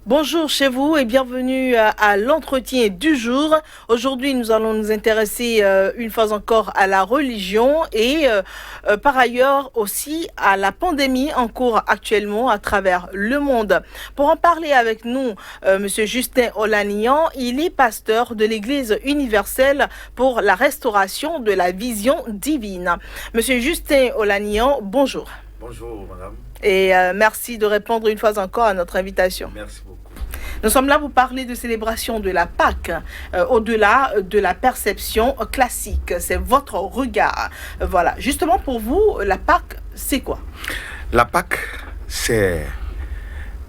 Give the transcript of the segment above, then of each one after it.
Bonjour chez vous et bienvenue à l'entretien du jour. Aujourd'hui, nous allons nous intéresser une fois encore à la religion et par ailleurs aussi à la pandémie en cours actuellement à travers le monde. Pour en parler avec nous, Monsieur Justin Olaniyan, il est pasteur de l'Église universelle pour la restauration de la vision divine. Monsieur Justin Olaniyan, bonjour. Bonjour, madame. Et merci de répondre une fois encore à notre invitation. Merci beaucoup. Nous sommes là pour parler de célébration de la Pâque, au-delà de la perception classique. C'est votre regard. Voilà. Justement, pour vous, la Pâque, c'est quoi? La Pâque, c'est...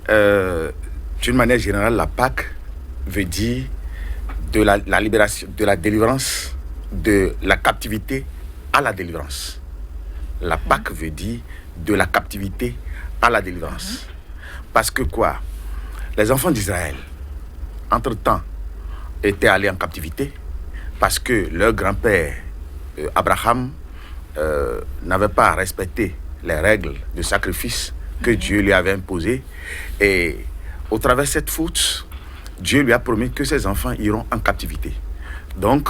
d'une manière générale, la Pâque veut dire de la libération, de la délivrance, de la captivité à la délivrance. La Pâque veut dire de la captivité à la délivrance. Parce que quoi? Les enfants d'Israël, entre-temps, étaient allés en captivité parce que leur grand-père, Abraham, n'avait pas respecté les règles de sacrifice que Dieu lui avait imposées. Et au travers de cette faute, Dieu lui a promis que ses enfants iront en captivité. Donc,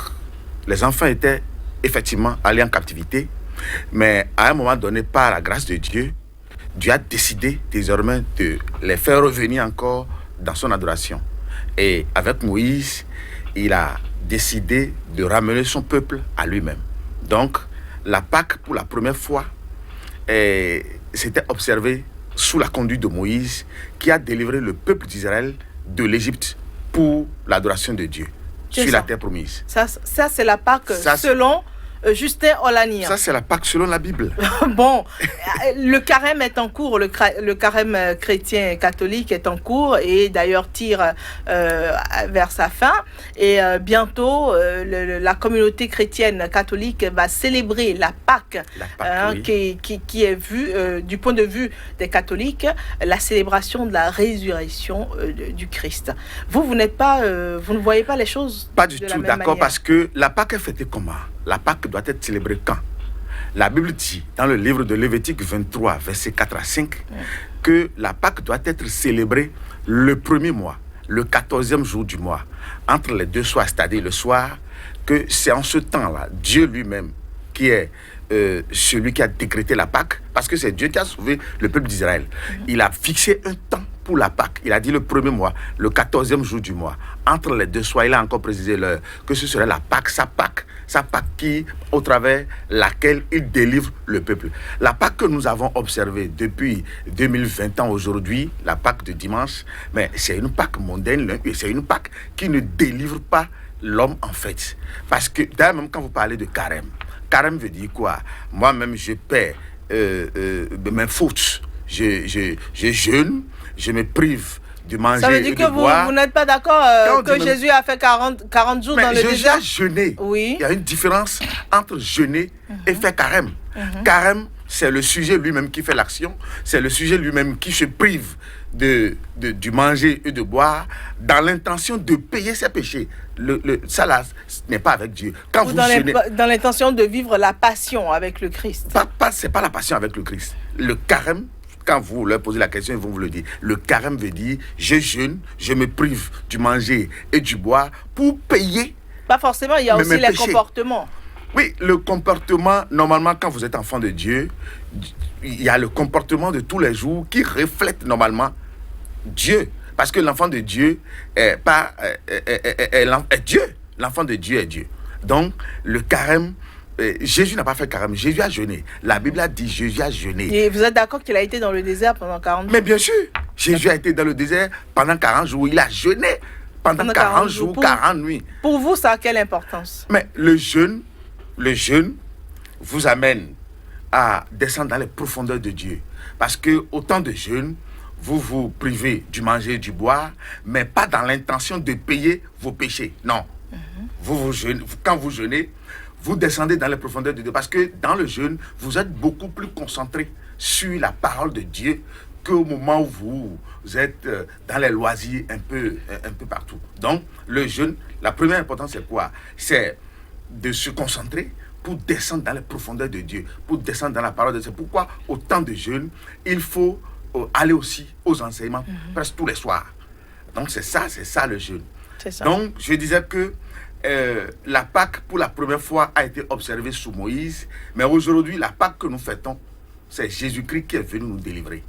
les enfants étaient effectivement allés en captivité, mais à un moment donné, par la grâce de Dieu, Dieu a décidé désormais de les faire revenir encore dans son adoration. Et avec Moïse, il a décidé de ramener son peuple à lui-même. Donc, la Pâque, pour la première fois, s'était observée sous la conduite de Moïse, qui a délivré le peuple d'Israël de l'Égypte pour l'adoration de Dieu sur la terre promise. Ça c'est la Pâque selon Justin Olaniyan. Ça, c'est la Pâque selon la Bible. Bon, le carême est en cours, le carême chrétien catholique est en cours et d'ailleurs tire vers sa fin. Et bientôt, la communauté chrétienne catholique va célébrer la Pâque, oui, qui est vue, du point de vue des catholiques, la célébration de la résurrection du Christ. Vous n'êtes pas, vous ne voyez pas les choses pas du tout, d'accord, parce que la Pâque est fêtée comment? La Pâque doit être célébrée quand? La Bible dit, dans le livre de Lévitique 23, versets 4 à 5, que la Pâque doit être célébrée le premier mois, le 14e jour du mois, entre les deux soirs, c'est-à-dire le soir, que c'est en ce temps-là, Dieu lui-même, qui est celui qui a décrété la Pâque, parce que c'est Dieu qui a sauvé le peuple d'Israël. Il a fixé un temps pour la Pâque. Il a dit le premier mois, le 14e jour du mois. Entre les deux soirs, il a encore précisé l'heure, que ce serait la Pâque, sa Pâque qui, au travers laquelle il délivre le peuple. La Pâque que nous avons observée depuis 2020 ans aujourd'hui, la Pâque de dimanche, mais c'est une Pâque mondaine, c'est une Pâque qui ne délivre pas l'homme en fait. Parce que, d'ailleurs, même quand vous parlez de carême, carême veut dire quoi? Moi-même, je paie mes fautes. Je jeûne, je me prive de manger. Ça veut dire que vous n'êtes pas d'accord que Jésus a fait 40 jours dans le désert? Jésus a jeûné. Oui. Il y a une différence entre jeûner et faire carême. Carême, c'est le sujet lui-même qui fait l'action. C'est le sujet lui-même qui se prive du manger et de boire dans l'intention de payer ses péchés. Ça là, ce n'est pas avec Dieu. Quand vous jeûnez, dans l'intention de vivre la passion avec le Christ. C'est pas la passion avec le Christ. Le carême, quand vous leur posez la question, ils vont vous le dire. Le carême veut dire, je jeûne, je me prive du manger et du boire pour payer. Pas forcément, il y a aussi les comportements. Oui, le comportement, normalement, quand vous êtes enfant de Dieu, il y a le comportement de tous les jours qui reflète normalement Dieu. Parce que l'enfant de Dieu est Dieu. L'enfant de Dieu est Dieu. Donc, le carême, Jésus n'a pas fait carême, Jésus a jeûné. La Bible a dit Jésus a jeûné. Et vous êtes d'accord qu'il a été dans le désert pendant 40 jours? Mais bien sûr, Jésus a été dans le désert pendant 40 jours. Il a jeûné pendant 40 jours, 40 nuits. Pour vous, ça a quelle importance? Mais le jeûne vous amène à descendre dans les profondeurs de Dieu. Parce que au temps de jeûne, vous vous privez du manger et du boire, mais pas dans l'intention de payer vos péchés. Non. Quand vous jeûnez, vous descendez dans les profondeurs de Dieu. Parce que dans le jeûne, vous êtes beaucoup plus concentré sur la parole de Dieu qu'au moment où vous êtes dans les loisirs un peu partout. Donc, le jeûne, la première importance, c'est quoi? C'est de se concentrer pour descendre dans les profondeurs de Dieu, pour descendre dans la parole de Dieu. C'est pourquoi, au temps de jeûne, il faut aller aussi aux enseignements presque tous les soirs. Donc c'est ça le jeûne. C'est ça. Donc je disais que la Pâque pour la première fois a été observée sous Moïse, mais aujourd'hui la Pâque que nous fêtons, c'est Jésus-Christ qui est venu nous délivrer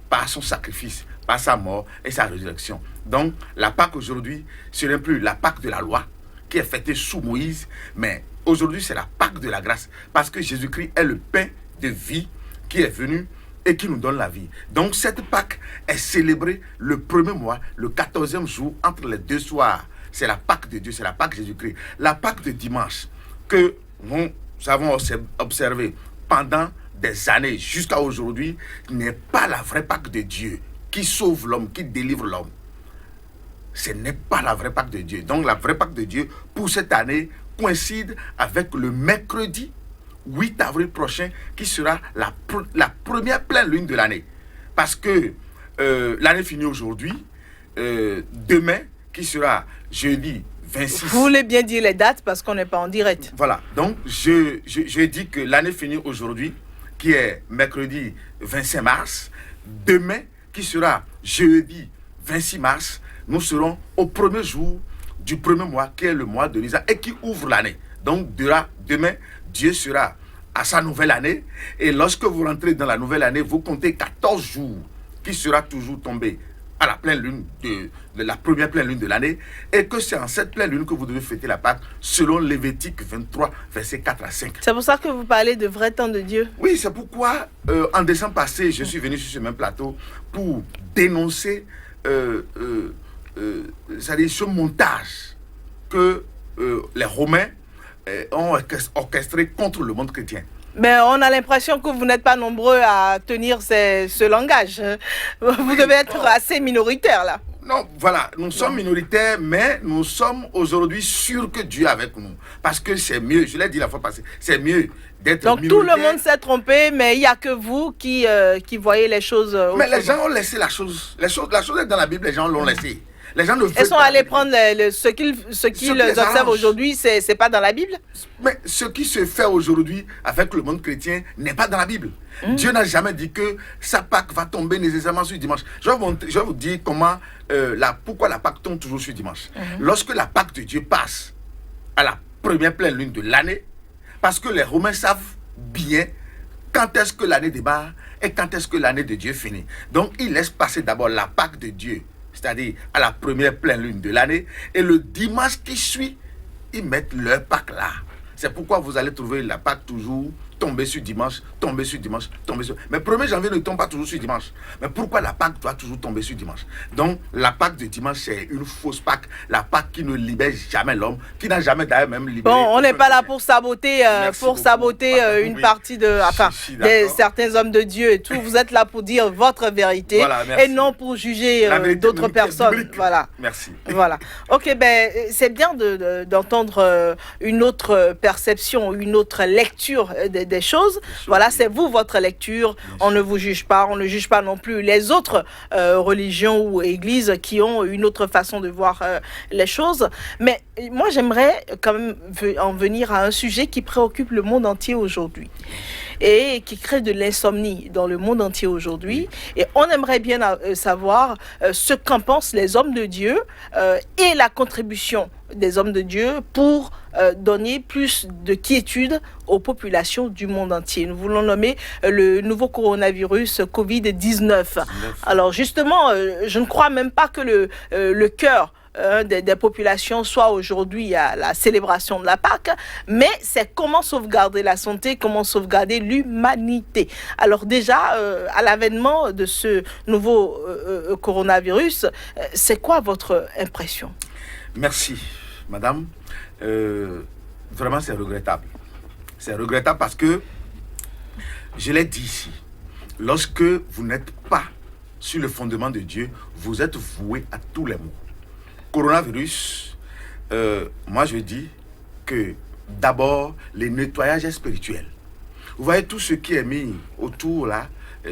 par son sacrifice, par sa mort et sa résurrection. Donc la Pâque aujourd'hui, ce n'est plus la Pâque de la loi qui est fêtée sous Moïse, mais aujourd'hui c'est la Pâque de la grâce, parce que Jésus-Christ est le pain de vie qui est venu et qui nous donne la vie. Donc cette Pâque est célébrée le premier mois, le 14e jour, entre les deux soirs. C'est la Pâque de Dieu, c'est la Pâque de Jésus-Christ. La Pâque de dimanche que nous avons observée pendant des années jusqu'à aujourd'hui n'est pas la vraie Pâque de Dieu qui sauve l'homme, qui délivre l'homme. Ce n'est pas la vraie Pâque de Dieu. Donc la vraie Pâque de Dieu pour cette année coïncide avec le mercredi 8 avril prochain qui sera la première pleine lune de l'année. Parce que l'année finit aujourd'hui, demain qui sera jeudi 26. Vous voulez bien dire les dates parce qu'on n'est pas en direct. Voilà, donc je dis que l'année finit aujourd'hui, qui est mercredi 25 mars. Demain, qui sera jeudi 26 mars, nous serons au premier jour du premier mois, qui est le mois de Nisan, et qui ouvre l'année. Donc demain, Dieu sera à sa nouvelle année, et lorsque vous rentrez dans la nouvelle année, vous comptez 14 jours, qui sera toujours tombé à la pleine lune de la première pleine lune de l'année, et que c'est en cette pleine lune que vous devez fêter la Pâque selon Lévitique 23 versets 4 à 5. C'est pour ça que vous parlez de vrai temps de Dieu. Oui, c'est pourquoi en décembre passé, je suis venu sur ce même plateau pour dénoncer c'est-à-dire ce montage que les Romains ont orchestré contre le monde chrétien. Mais on a l'impression que vous n'êtes pas nombreux à tenir ce langage. Vous devez être assez minoritaire là. Non, voilà, nous sommes minoritaires, mais nous sommes aujourd'hui sûrs que Dieu est avec nous. Parce que c'est mieux, je l'ai dit la fois passée, c'est mieux d'être donc minoritaire. tout le monde s'est trompé, mais il n'y a que vous qui voyez les choses. Mais les gens ont laissé la chose. La chose est dans la Bible, les gens l'ont laissé. Les gens ne veulent Ils sont pas allés prendre ce qu'ils observent aujourd'hui, c'est pas dans la Bible. Mais ce qui se fait aujourd'hui avec le monde chrétien n'est pas dans la Bible. Dieu n'a jamais dit que sa Pâque va tomber nécessairement sur dimanche. Je vais vous dire pourquoi la Pâque tombe toujours sur dimanche. Lorsque la Pâque de Dieu passe à la première pleine lune de l'année, parce que les Romains savent bien quand est-ce que l'année démarre et quand est-ce que l'année de Dieu finit. Donc ils laissent passer d'abord la Pâque de Dieu, c'est-à-dire à la première pleine lune de l'année, et le dimanche qui suit, ils mettent leur Pâque là. C'est pourquoi vous allez trouver la Pâque toujours tomber sur dimanche, tomber sur dimanche, tomber sur... Mais 1er janvier ne tombe pas toujours sur dimanche. Mais pourquoi la Pâque doit toujours tomber sur dimanche? Donc la Pâque de dimanche, c'est une fausse Pâque. La Pâque qui ne libère jamais l'homme, qui n'a jamais d'ailleurs même libéré... Bon, on n'est pas là pour saboter, une partie de... Enfin, certains hommes de Dieu et tout. Vous êtes là pour dire votre vérité, voilà, et non pour juger d'autres personnes. Voilà. Merci. Voilà. Ok, ben c'est bien d'entendre une autre perception, une autre lecture des choses. Voilà, c'est vous, votre lecture. On ne vous juge pas. On ne juge pas non plus les autres religions ou églises qui ont une autre façon de voir les choses. Mais moi, j'aimerais quand même en venir à un sujet qui préoccupe le monde entier aujourd'hui et qui crée de l'insomnie dans le monde entier aujourd'hui. Et on aimerait bien savoir ce qu'en pensent les hommes de Dieu et la contribution des hommes de Dieu pour donner plus de quiétude aux populations du monde entier. Nous voulons nommer le nouveau coronavirus Covid-19. Alors justement, je ne crois même pas que le cœur des populations soit aujourd'hui à la célébration de la Pâque, mais c'est comment sauvegarder la santé, comment sauvegarder l'humanité. Alors déjà, à l'avènement de ce nouveau coronavirus, c'est quoi votre impression? Merci, madame. Vraiment, c'est regrettable. C'est regrettable parce que, je l'ai dit ici, lorsque vous n'êtes pas sur le fondement de Dieu, vous êtes voué à tous les maux. Coronavirus, moi je dis que d'abord, le nettoyage est spirituel. Vous voyez tout ce qui est mis autour là,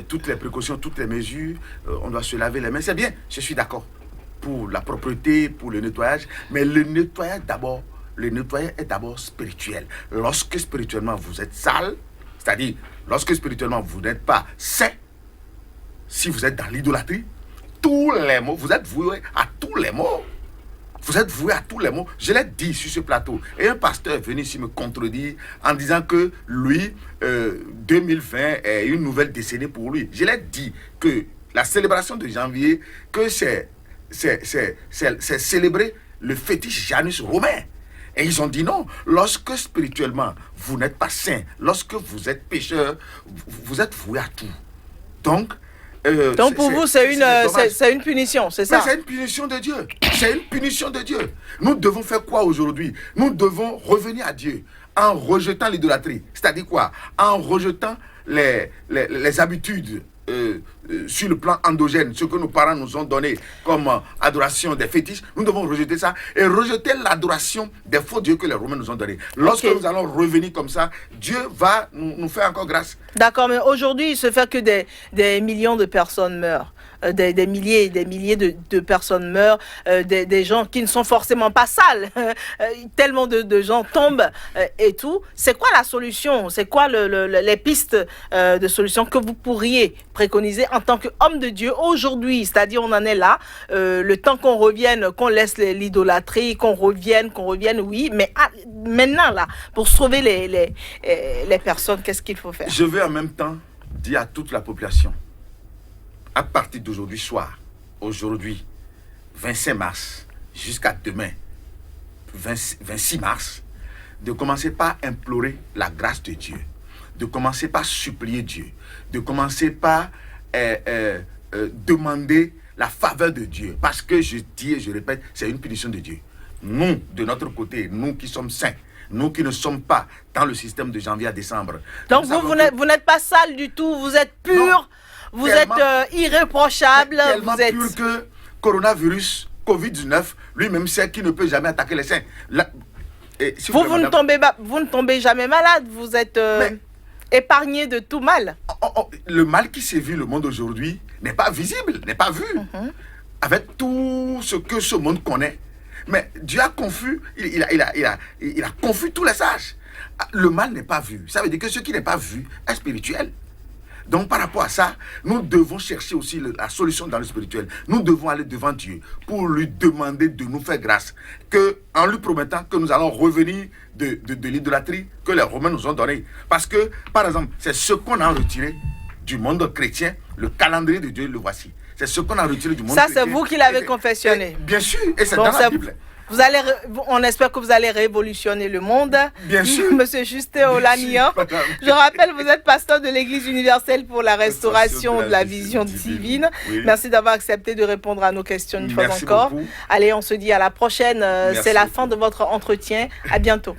toutes les précautions, toutes les mesures, on doit se laver les mains, c'est bien, je suis d'accord pour la propreté, pour le nettoyage, mais le nettoyage est d'abord spirituel. Lorsque spirituellement vous êtes sale, c'est-à-dire lorsque spirituellement vous n'êtes pas sain, si vous êtes dans l'idolâtrie, tous les maux. Vous êtes voué à tous les maux. Vous êtes voué à tous les maux. Je l'ai dit sur ce plateau. Et un pasteur est venu ici me contredire en disant que lui, 2020 est une nouvelle décennie pour lui. Je l'ai dit que la célébration de janvier, que c'est célébrer le fétiche Janus romain. Et ils ont dit non. Lorsque spirituellement, vous n'êtes pas saint, lorsque vous êtes pécheur, vous êtes voué à tout. Donc pour vous, c'est une punition, c'est ça? C'est une punition de Dieu. C'est une punition de Dieu. Nous devons faire quoi aujourd'hui? Nous devons revenir à Dieu en rejetant l'idolâtrie. C'est-à-dire quoi? En rejetant les habitudes sur le plan endogène, ce que nos parents nous ont donné comme adoration des fétiches. Nous devons rejeter ça et rejeter l'adoration des faux dieux que les Romains nous ont donnés. Lorsque nous allons revenir comme ça, Dieu va nous faire encore grâce. D'accord, mais aujourd'hui, il se fait que des millions de personnes meurent. Des milliers et des milliers de personnes meurent, des gens qui ne sont forcément pas sales. Tellement de gens tombent et tout. C'est quoi la solution? C'est quoi les pistes de solution que vous pourriez préconiser en tant qu'homme de Dieu aujourd'hui? C'est-à-dire, on en est là. Le temps qu'on revienne, qu'on laisse l'idolâtrie, qu'on revienne, oui. Mais maintenant, là, pour sauver les personnes, qu'est-ce qu'il faut faire? Je vais en même temps dire à toute la population, à partir d'aujourd'hui soir, aujourd'hui, 25 mars, jusqu'à demain, 26 mars, de commencer par implorer la grâce de Dieu, de commencer par supplier Dieu, de commencer par demander la faveur de Dieu. Parce que je dis et je répète, c'est une punition de Dieu. Nous, de notre côté, nous qui sommes saints, nous qui ne sommes pas dans le système de janvier à décembre. Donc vous n'êtes pas sale du tout, vous êtes pur. Non. Vous êtes irréprochable. Tellement pur que coronavirus, Covid-19, lui-même sait qu'il ne peut jamais attaquer les saints. Là, vous ne tombez jamais malade. Vous êtes épargné de tout mal. Le mal qui sévit le monde aujourd'hui n'est pas visible, n'est pas vu. Avec tout ce que ce monde connaît. Mais Dieu a confus, il a confus tous les sages. Le mal n'est pas vu. Ça veut dire que ce qui n'est pas vu est spirituel. Donc par rapport à ça, nous devons chercher aussi la solution dans le spirituel. Nous devons aller devant Dieu pour lui demander de nous faire grâce. En lui promettant que nous allons revenir de l'idolâtrie que les Romains nous ont donnée. Parce que, par exemple, c'est ce qu'on a retiré du monde chrétien, le calendrier de Dieu, le voici. C'est ce qu'on a retiré du monde chrétien. Ça, c'est vous qui l'avez confessionné. Bien sûr, et c'est dans la Bible. On espère que vous allez révolutionner le monde. Bien sûr. Monsieur Justin Olaniyan. Je rappelle, vous êtes pasteur de l'Église universelle pour la restauration de la vision divine. Oui. Merci d'avoir accepté de répondre à nos questions une fois encore. Allez, on se dit à la prochaine. C'est la fin de votre entretien. À bientôt.